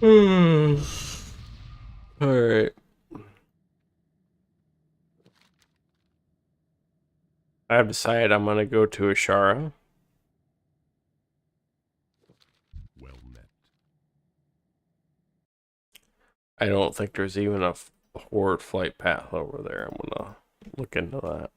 All right. I've decided I'm gonna go to Ashara. Well met. I don't think there's even a horde flight path over there. I'm gonna look into that.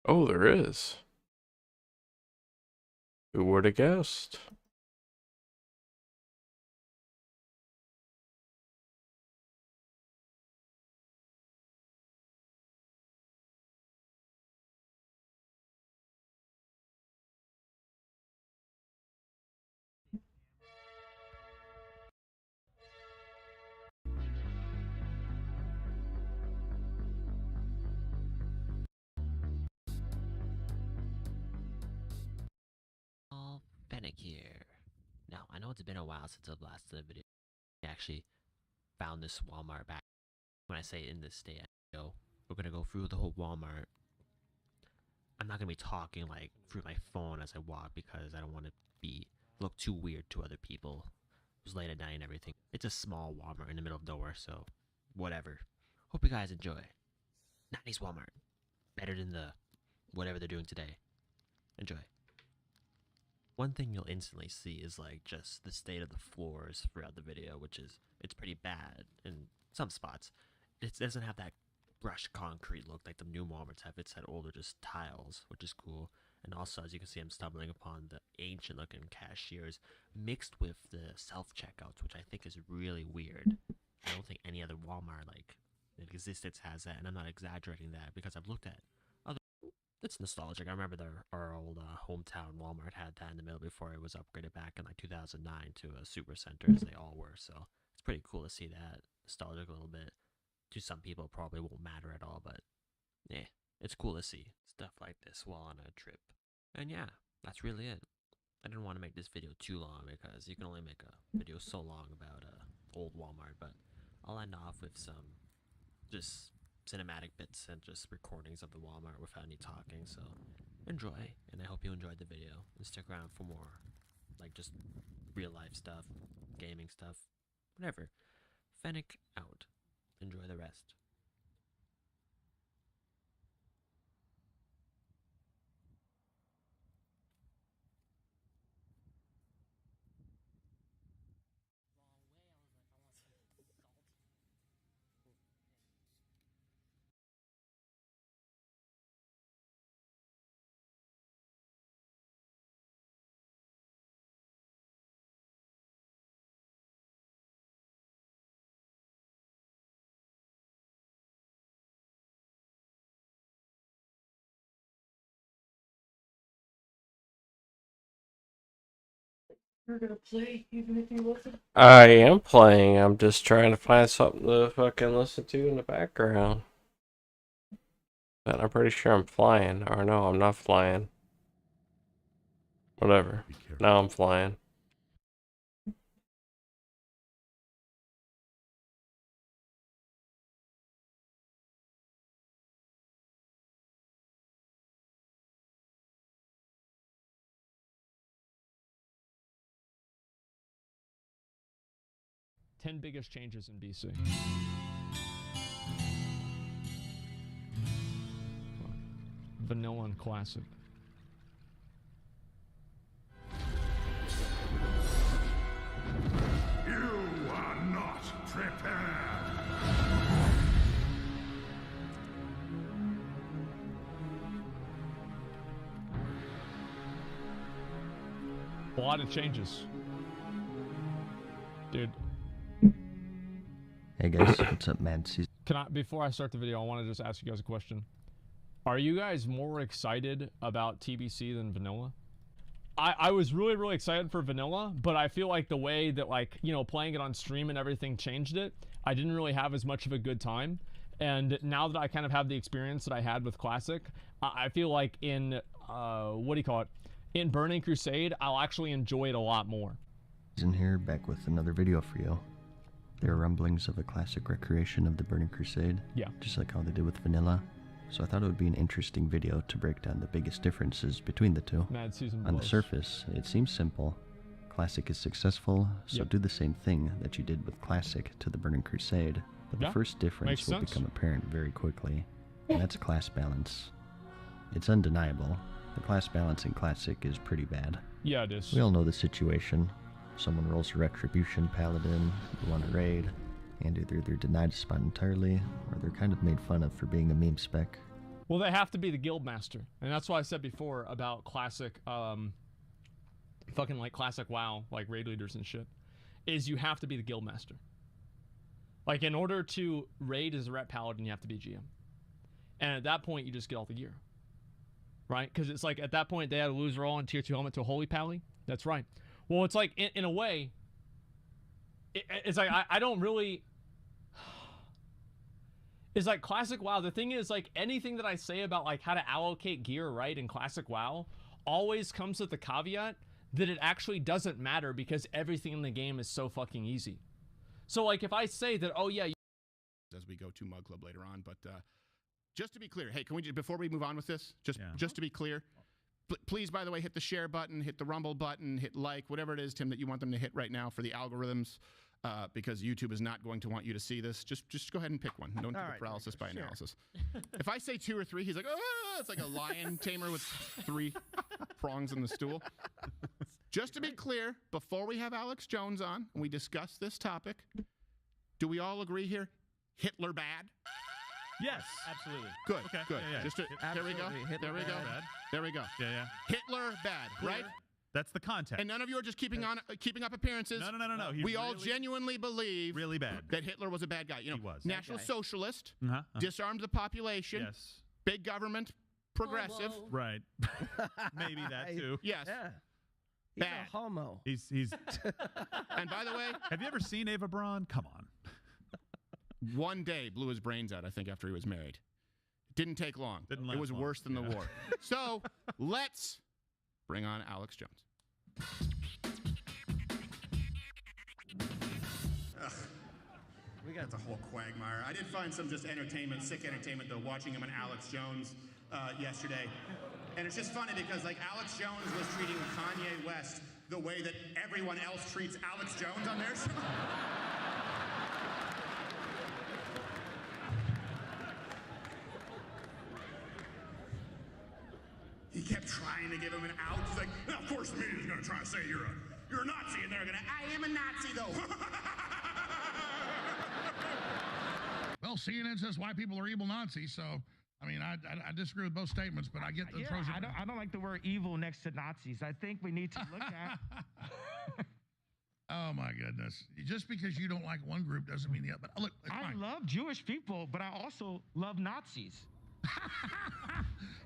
Oh, there is. Who would have guessed? Fennec here. Now, I know it's been a while since I've last did a video. I actually found this Walmart back. When I say in this state, we're gonna go through the whole Walmart. I'm not gonna be talking like through my phone as I walk because I don't want to look too weird to other people. It was late at night and everything. It's a small Walmart in the middle of nowhere, so whatever. Hope you guys enjoy. 90s Walmart. Better than the whatever they're doing today. Enjoy. One thing you'll instantly see is like just the state of the floors throughout the video, which is it's pretty bad in some spots. It doesn't have that brushed concrete look like the new Walmarts have. It's that older just tiles, which is cool. And also, as you can see, I'm stumbling upon the ancient looking cashiers mixed with the self checkouts, which I think is really weird. I don't think any other Walmart like in existence has that, and I'm not exaggerating that because I've looked at other. It's nostalgic. I remember our old hometown Walmart had that in the middle before it was upgraded back in like 2009 to a super center, as they all were. So it's pretty cool to see that nostalgic a little bit. To some people, it probably won't matter at all, but yeah, it's cool to see stuff like this while on a trip. And yeah, that's really it. I didn't want to make this video too long because you can only make a video so long about old Walmart, but I'll end off with some just cinematic bits and just recordings of the Walmart without any talking. So enjoy, and I hope you enjoyed the video and stick around for more, like just real life stuff, gaming stuff, whatever. Fennec out. Enjoy the rest. I am playing. I'm just trying to find something to fucking listen to in the background. But I'm pretty sure I'm flying. Or no, I'm not flying. Whatever. Now I'm flying. Ten biggest changes in BC. Vanilla and classic. You are not prepared. A lot of changes. Dude. Hey guys, what's up, man? Before I start the video, I want to just ask you guys a question. Are you guys more excited about TBC than vanilla? I was really, really excited for vanilla, but I feel like the way that, like, you know, playing it on stream and everything changed it, I didn't really have as much of a good time. And now that I kind of have the experience that I had with Classic, I feel like in, what do you call it? In Burning Crusade, I'll actually enjoy it a lot more. In here, back with another video for you. There are rumblings of a classic recreation of the Burning Crusade, Yeah. just like how they did with Vanilla. So I thought it would be an interesting video to break down the biggest differences between the two. Mad season On the blows. surface, it seems simple. Classic is successful, so Yep. do the same thing that you did with Classic to the Burning Crusade. But Yeah, the first difference makes will sense. become apparent very quickly, and that's class balance. It's undeniable. The class balance in Classic is pretty bad. Yeah, it is. We all know the situation. Someone rolls a Retribution Paladin, you want to raid, and either they're denied a spot entirely, or they're kind of made fun of for being a meme spec. Well, they have to be the guild master, and that's why I said before about classic, fucking like classic WoW, like raid leaders and shit, is you have to be the guild master. Like in order to raid as a ret paladin, you have to be GM, and at that point you just get all the gear, right? Because it's like at that point they had to lose their all in tier 2 helmet to a holy pally. That's right. Well, it's like in a way, it's like I don't really. It's like classic WoW. The thing is, like anything that I say about like how to allocate gear right in classic WoW always comes with the caveat that it actually doesn't matter because everything in the game is so fucking easy. So like if I say that, oh yeah, as we go to Mug Club later on, but just to be clear, hey, can we before we move on with this, just to be clear, please, by the way, hit the share button, hit the rumble button, hit like, whatever it is, Tim, that you want them to hit right now for the algorithms, because YouTube is not going to want you to see this. Just go ahead and pick one. Don't do the paralysis by analysis. If I say 2 or 3, he's like, oh, it's like a lion tamer with 3 prongs in the stool. Just to be clear, before we have Alex Jones on and we discuss this topic, do we all agree here? Hitler bad? Yes, absolutely. Good, Okay. good. Yeah, yeah. Just to, there we go. There we go. Bad. There we go. Yeah. Hitler bad, right? That's the context. And none of you are just keeping up appearances. No. We all genuinely believe really bad that Hitler was a bad guy. You know, He was. National Socialist, Uh-huh. disarmed the population, Yes. big government, progressive. Right. Maybe that too. Yes. Yeah. He's Bad. a homo. He's. And by the way, Have you ever seen Ava Braun? Come on. one day blew his brains out, I think, after he was married. Didn't take long. Didn't It last was long. worse than the war. So let's bring on Alex Jones. We got That's a whole quagmire. I did find some just entertainment, sick entertainment, though, watching him and Alex Jones yesterday. And it's just funny because, like, Alex Jones was treating Kanye West the way that everyone else treats Alex Jones on their show. He kept trying to give him an out. He's like, "Now, of course, the media's gonna try to say you're a Nazi, and they're gonna, I am a Nazi, though." Well, CNN says white people are evil Nazis, so I mean, I disagree with both statements, but I get the pros and I don't like the word evil next to Nazis. I think we need to look at. Oh my goodness! Just because you don't like one group doesn't mean the other. But look, it's I fine. love Jewish people, but I also love Nazis.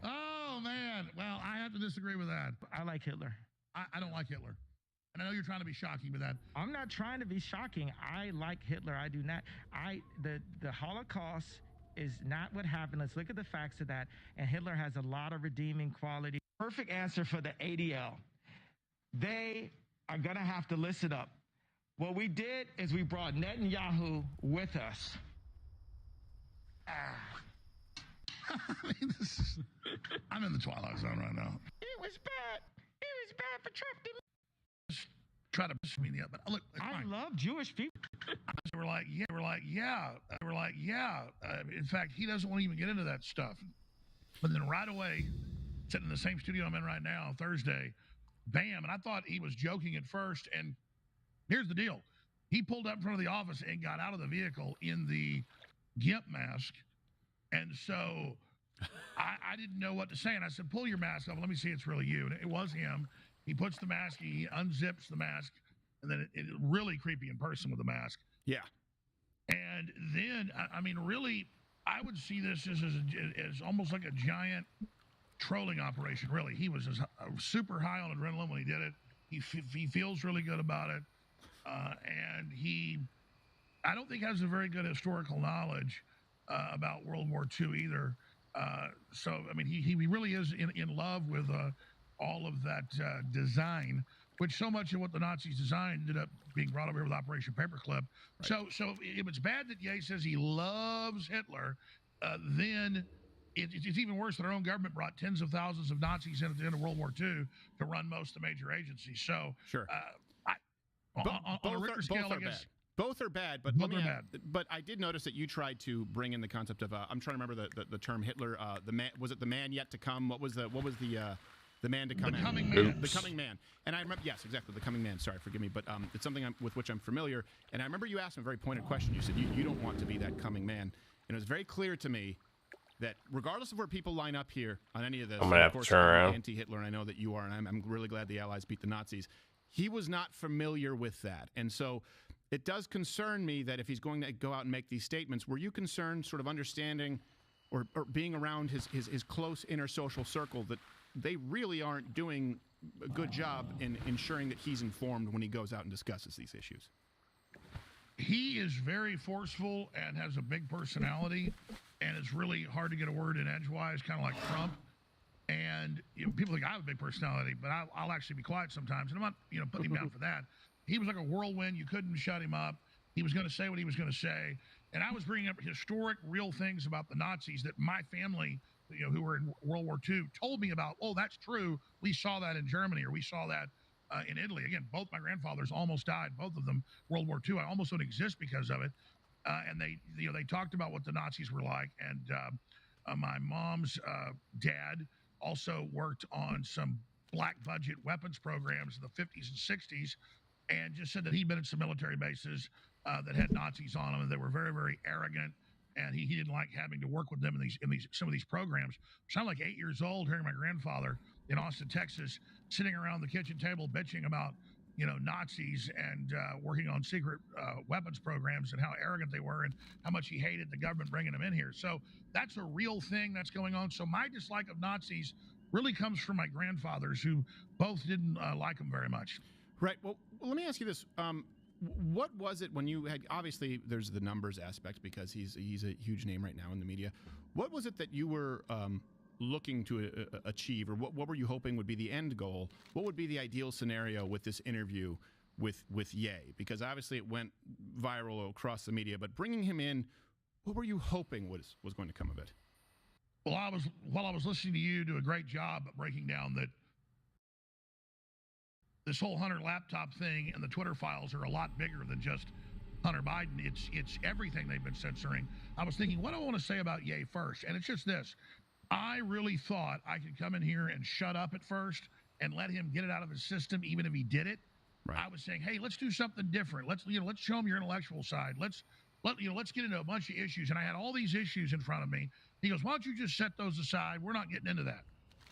Oh man! Well, I have to disagree with that. I like Hitler. I don't like Hitler, and I know you're trying to be shocking with that. I'm not trying to be shocking. I like Hitler. I do not. The Holocaust is not what happened. Let's look at the facts of that. And Hitler has a lot of redeeming quality. Perfect answer for the ADL. They are going to have to listen up. What we did is we brought Netanyahu with us. I mean, I'm in the twilight zone right now. It was bad. It was bad for Trump. Try to push me in the other. But look, it's I fine. love Jewish people. We're like, yeah. In fact, he doesn't want to even get into that stuff. But then right away, sitting in the same studio I'm in right now, Thursday, bam. And I thought he was joking at first. And here's the deal. He pulled up in front of the office and got out of the vehicle in the GIMP mask. And so I didn't know what to say. And I said, pull your mask off. Let me see it's really you. And it was him. He puts the mask, he unzips the mask. And then it's really creepy in person with the mask. Yeah. And then, I mean, really, I would see this as almost like a giant trolling operation, really. He was super high on adrenaline when he did it. He feels really good about it. And I don't think has a very good historical knowledge about World War II either. So, I mean, he really is in love with all of that design. which so much of what the Nazis designed ended up being brought over here with Operation Paperclip. Right. So if it's bad that Ye says he loves Hitler, then it's even worse that our own government brought tens of thousands of Nazis in at the end of World War II to run most of the major agencies. So, sure. On a Richter scale, I guess. Both are bad, but But I did notice that you tried to bring in the concept of I'm trying to remember the term Hitler. The man, was it the man yet to come? What was the man to come? The coming man. The coming man. And I remember, yes, exactly, the coming man. Sorry, forgive me, but it's something with which I'm familiar. And I remember you asked him a very pointed question. You said you don't want to be that coming man, and it was very clear to me that regardless of where people line up here on any of this, I'm gonna have to turn around. Anti-Hitler, and I know that you are, and I'm really glad the Allies beat the Nazis. He was not familiar with that, and so it does concern me that if he's going to go out and make these statements, were you concerned, sort of understanding, or being around his close inner social circle, that they really aren't doing a good job in ensuring that he's informed when he goes out and discusses these issues? He is very forceful and has a big personality, and it's really hard to get a word in edgewise, kind of like Trump. And people think I have a big personality, but I'll actually be quiet sometimes. And I'm not, putting him down for that. He was like a whirlwind. You couldn't shut him up. He was going to say what he was going to say. And I was bringing up historic, real things about the Nazis that my family, who were in World War II, told me about. Oh, that's true. We saw that in Germany, or we saw that in Italy. Again, both my grandfathers almost died, both of them, World War II. I almost don't exist because of it. And they talked about what the Nazis were like. And my mom's dad also worked on some black budget weapons programs in the 50s and 60s, and just said that he'd been at some military bases that had Nazis on them, and they were very, very arrogant, and he didn't like having to work with them in some of these programs. So I'm like 8 years old, hearing my grandfather in Austin, Texas, sitting around the kitchen table bitching about Nazis and working on secret weapons programs, and how arrogant they were, and how much he hated the government bringing them in here. So that's a real thing that's going on. So my dislike of Nazis really comes from my grandfathers, who both didn't like them very much. Right. Well, let me ask you this. What was it when you had, obviously there's the numbers aspect because he's a huge name right now in the media. What was it that you were looking to achieve, or what were you hoping would be the end goal? What would be the ideal scenario with this interview with Ye? Because obviously it went viral across the media, but bringing him in, what were you hoping was going to come of it? Well, while I was listening to you do a great job at breaking down that this whole Hunter laptop thing and the Twitter files are a lot bigger than just Hunter Biden. It's everything they've been censoring. I was thinking, what do I want to say about Ye first? And it's just this. I really thought I could come in here and shut up at first and let him get it out of his system, even if he did it. Right. I was saying, hey, let's do something different. Let's show him your intellectual side. Let's get into a bunch of issues. And I had all these issues in front of me. He goes, why don't you just set those aside? We're not getting into that.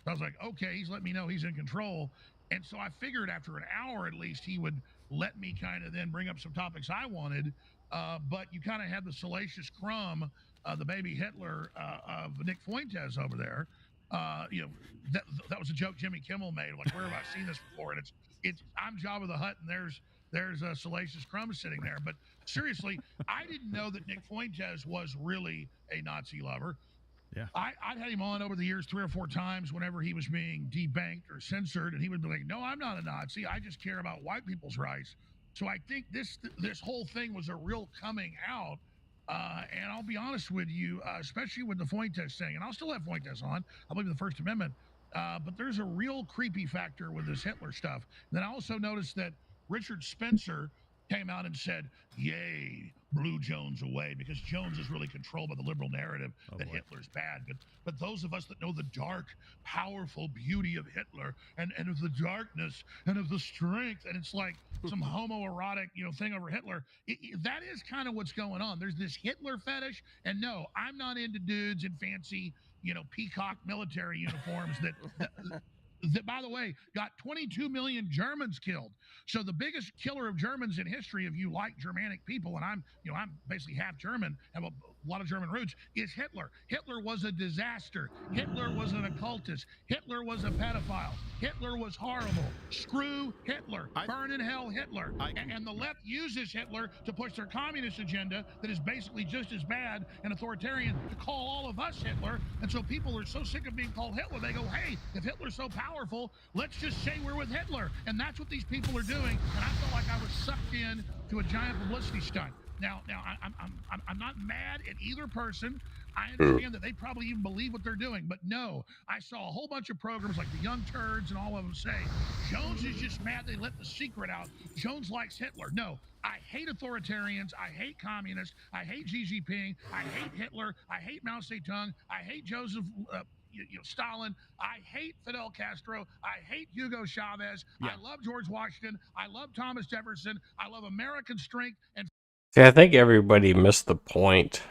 I was like, okay, he's letting me know he's in control. And so I figured after an hour at least, he would let me kind of then bring up some topics I wanted. But you kind of had the salacious crumb, the baby Hitler of Nick Fuentes over there. That was a joke Jimmy Kimmel made. Like, where have I seen this before? And it's I'm Jabba the Hutt, and there's a salacious crumb sitting there. But seriously, I didn't know that Nick Fuentes was really a Nazi lover. Yeah, I'd had him on over the years 3 or 4 times whenever he was being debanked or censored, and he would be like, no, I'm not a Nazi. I just care about white people's rights. So I think this whole thing was a real coming out. And I'll be honest with you, especially with the Fuentes thing, and I'll still have Fuentes on. I believe in the First Amendment. But there's a real creepy factor with this Hitler stuff. And then I also noticed that Richard Spencer came out and said, yay, blew Jones away, because Jones is really controlled by the liberal narrative that Hitler's bad. But those of us that know the dark, powerful beauty of Hitler and of the darkness and of the strength, and it's like some homoerotic, thing over Hitler, that is kind of what's going on. There's this Hitler fetish, and no, I'm not into dudes in fancy, peacock military uniforms that, by the way, got 22 million Germans killed. So the biggest killer of Germans in history, if you like Germanic people, and I'm basically half German, have a lot of German roots, is Hitler. Hitler was a disaster. Hitler was an occultist. Hitler was a pedophile. Hitler was horrible. Screw Hitler. Burn in hell Hitler. And the left uses Hitler to push their communist agenda that is basically just as bad and authoritarian to call all of us Hitler. And so people are so sick of being called Hitler, they go, hey, if Hitler's so powerful, let's just say we're with Hitler. And that's what these people are doing. And I felt like I was sucked in to a giant publicity stunt. Now, I'm not mad at either person. I understand that they probably even believe what they're doing, but no, I saw a whole bunch of programs like the Young Turds and all of them say, Jones is just mad they let the secret out. Jones likes Hitler. No, I hate authoritarians. I hate communists. I hate Xi Jinping. I hate Hitler. I hate Mao Zedong. I hate Joseph Stalin. I hate Fidel Castro. I hate Hugo Chavez. I love George Washington. I love Thomas Jefferson. I love American strength and See, I think everybody missed the point.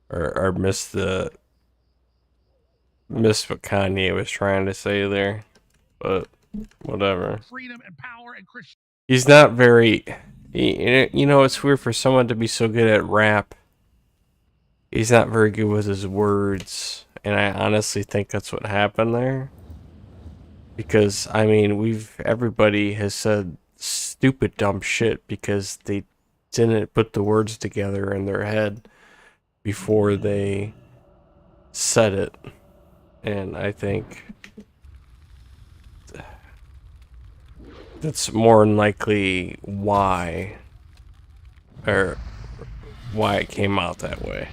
Or missed what Kanye was trying to say there. But whatever. freedom and power and Christian. He's not very... You know, it's weird for someone to be so good at rap. He's not very good with his words. And I honestly think that's what happened there. Because, I mean, everybody has said stupid dumb shit because they didn't put the words together in their head before they said it. And I think that's more than likely why it came out that way.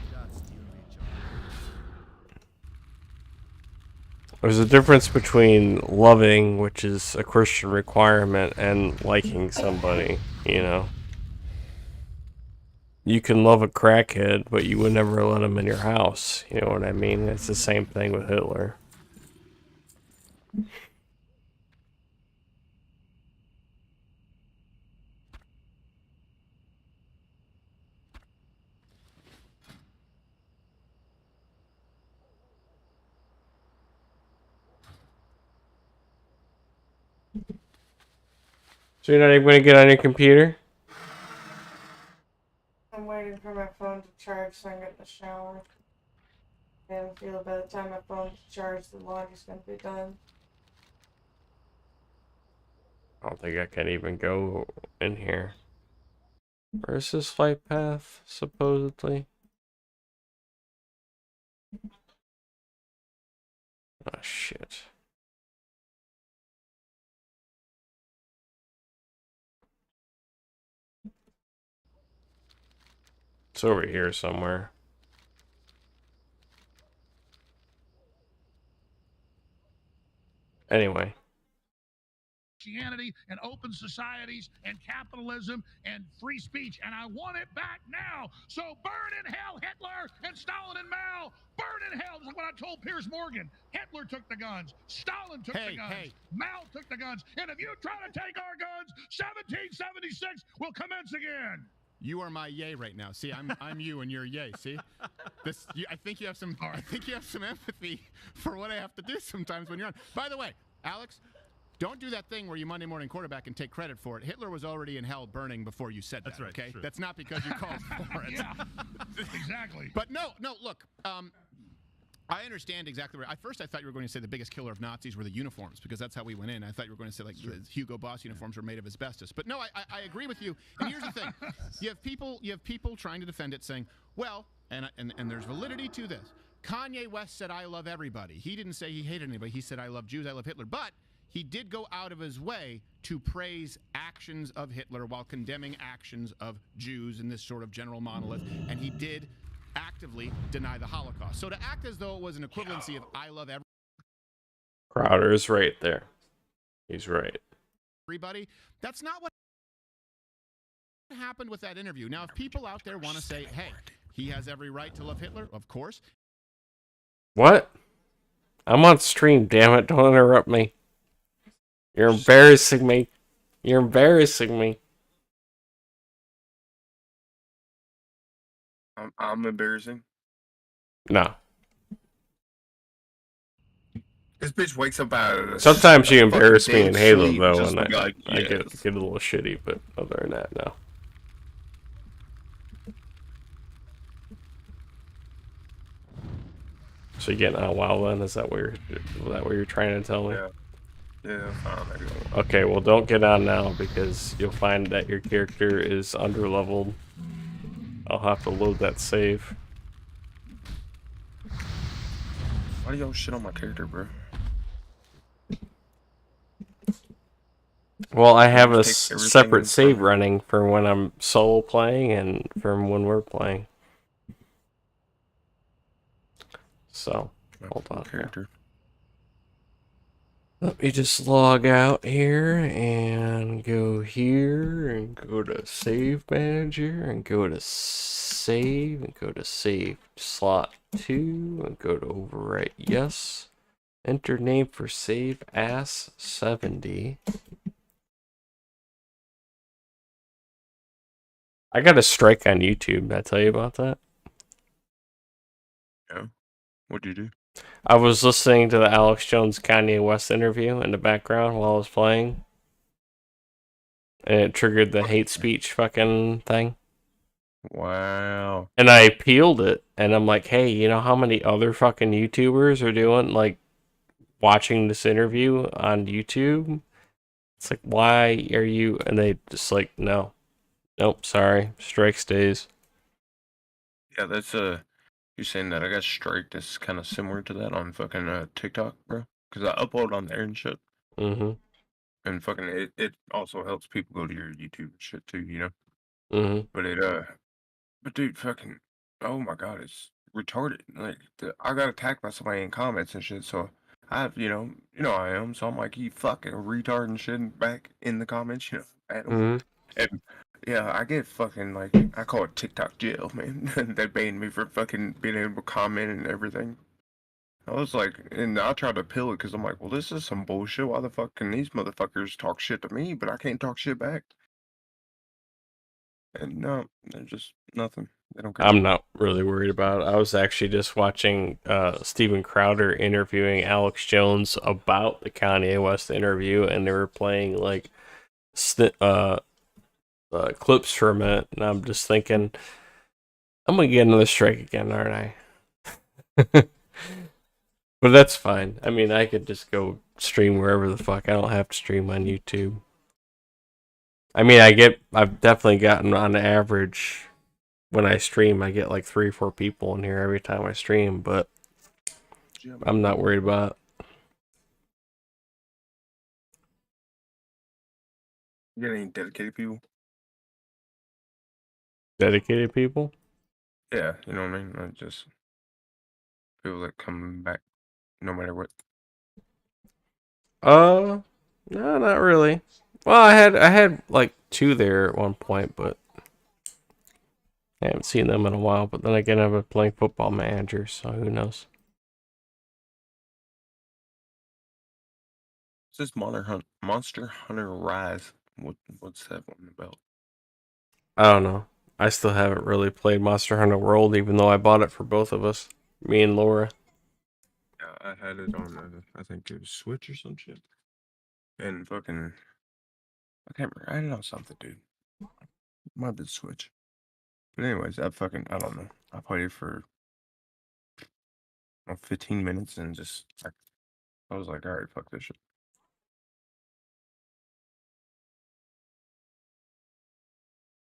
There's a difference between loving, which is a Christian requirement, and liking somebody, you know. You can love a crackhead, but you would never let him in your house, you know what I mean? It's the same thing with Hitler. So you're not even going to get on your computer? I'm waiting for my phone to charge so I can get in the shower. And I feel by the time my phone's charged, the laundry's going to be done. I don't think I can even go in here. Where's this flight path, supposedly? Oh, shit. It's over here somewhere. Anyway. Christianity and open societies and capitalism and free speech, and I want it back now. So burn in hell Hitler and Stalin and Mao. Burn in hell. This is what I told Piers Morgan. Hitler took the guns. Stalin took the guns. Mao took the guns. And if you try to take our guns, 1776 will commence again. You are my yay right now. See, I'm you and you're yay. See, I think you have some. I think you have some empathy for what I have to do sometimes when you're on. By the way, Alex, don't do that thing where you Monday morning quarterback and take credit for it. Hitler was already in hell burning before you said that. That's right. Okay, True. that's not because you called for it. Yeah, exactly. But no. Look, I understand exactly where. At first, I thought you were going to say the biggest killer of Nazis were the uniforms, because that's how we went in. I thought you were going to say like the Hugo Boss uniforms were made of asbestos. But no, I agree with you. And here's the thing: you have people trying to defend it, saying, well, and there's validity to this. Kanye West said, "I love everybody." He didn't say he hated anybody. He said, "I love Jews. I love Hitler." But he did go out of his way to praise actions of Hitler while condemning actions of Jews in this sort of general monolith, and he did actively deny the Holocaust. So to act as though it was an equivalency of "I love Crowder is right there. He's right. everybody," that's not what happened with that interview. Now, if people out there want to say, "Hey, he has every right to love Hitler," of course. What? I'm on stream, damn it. Don't interrupt me. You're embarrassing me. You're embarrassing me. I'm embarrassing. No. This bitch wakes up out of Sometimes you embarrass me in Halo, sleep, though, just and like, I yes. get a little shitty, but other than that, no. So you getting out WoW then? Is that what you're trying to tell me? Yeah. Yeah, fine. I go. Okay, well don't get on now because you'll find that your character is underleveled. I'll have to load that save. Why do y'all shit on my character, bro? Well, I have a Take everything separate save from- running for when I'm solo playing and from when we're playing. So, hold on here. Character. Let me just log out here and go here and go to Save Manager and go to Save and go to Save Slot 2 and go to Overwrite Yes. Enter name for save as 70. I got a strike on YouTube. Did I tell you about that? Yeah. What'd you do? I was listening to the Alex Jones Kanye West interview in the background while I was playing. And it triggered the hate speech fucking thing. Wow. And I peeled it and I'm like, hey, you know how many other fucking YouTubers are doing like watching this interview on YouTube? It's like, why are you? And they just like, no. Nope, sorry. Strike stays. Yeah, that's you saying that I got striked. That's kind of similar to that on fucking TikTok, bro. Because I upload on there and shit. Mm-hmm. And fucking it also helps people go to your YouTube and shit too, you know. Mm-hmm. But dude, fucking, oh my god, it's retarded. Like I got attacked by somebody in comments and shit. So I have, I am. So I'm like, you fucking retard and shit back in the comments, at 'em. Mm-hmm. And yeah, I get fucking like I call it TikTok jail, man. They banned me for fucking being able to comment and everything. I was like, and I tried to appeal it because I'm like, well, this is some bullshit. Why the fuck can these motherfuckers talk shit to me, but I can't talk shit back? And no, they're just nothing. They don't care. I'm not really worried about it. I was actually just watching Steven Crowder interviewing Alex Jones about the Kanye West interview, and they were playing like clips for a minute, and I'm just thinking, I'm gonna get another strike again, aren't I? But that's fine. I mean, I could just go stream wherever the fuck. I don't have to stream on YouTube. I mean, I've definitely gotten on average when I stream, I get like 3 or 4 people in here every time I stream, but I'm not worried about it. You got any dedicated people? Dedicated people? Yeah, you know what I mean? Not just people that come back no matter what. No, not really. Well, I had like 2 there at one point, but I haven't seen them in a while. But then again, I've been playing Football Manager, so who knows? It says Monster Hunter Rise. What's that one about? I don't know. I still haven't really played Monster Hunter World, even though I bought it for both of us, me and Laura. Yeah, I had it on I think it was Switch or some shit. And fucking, I can't remember. I had it on something, dude. Might have been Switch. But anyways, I don't know. I played it for 15 minutes and just I was like, all right, fuck this shit.